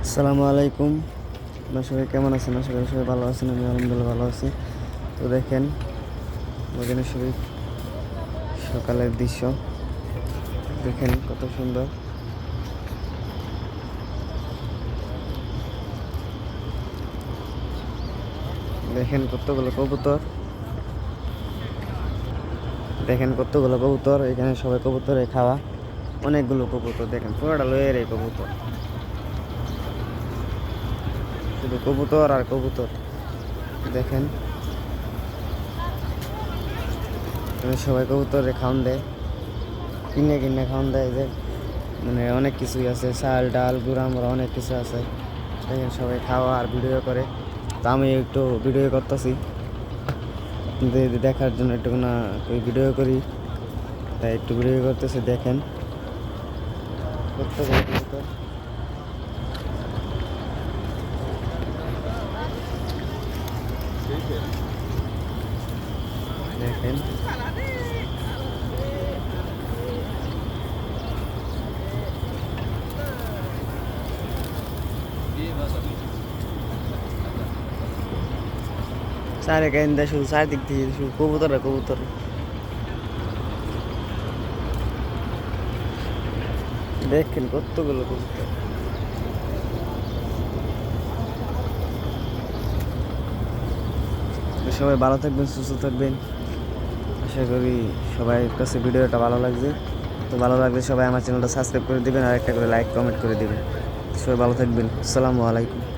আসসালামু আলাইকুম। আপনার সবাই কেমন আছেন? আশা করি সবাই ভালো আছেন। আমি আলহামদুলিল্লাহ ভালো আছি। তো দেখেন মদিনা শরীফ সকালের দৃশ্য দেখেন কত সুন্দর। দেখেন কতগুলো কবুতর, এখানে সবাই কবুতরে খাওয়া। অনেকগুলো কবুতর দেখেন, পুরোটা লয়ের এই কবুতর, শুধু কবুতর আর কবুতর। দেখেন এখানে সবাই কবুতরে খাওয়ান দেয়, কিনে কিনে খাওয়ান দেয়। যে মানে অনেক কিছুই আছে, চাল ডাল গুঁড়া মুড়া অনেক কিছু আছে। দেখেন সবাই খাওয়া আর ভিডিও করে। তো আমি একটু ভিডিও করতেছি দেখার জন্য, একটু না ভিডিও করি তাই একটু ভিডিও করতেছি। দেখেন কতগুলো কবুতর, দেখেন চারে গাইন্দা, শুধু চারদিক দিয়ে শুধু কবুতর আর কবুতর। দেখেন কতগুলো কবুতর। সবাই ভালো থাকবেন, সুস্থ থাকবেন। আশা করি সবাই কাছে ভিডিওটা ভালো লাগছে। তো ভালো লাগলে সবাই আমার চ্যানেলটা সাবস্ক্রাইব করে দিবেন আর একটা করে লাইক কমেন্ট করে দিবেন। সবাই ভালো থাকবেন। আসসালামু আলাইকুম।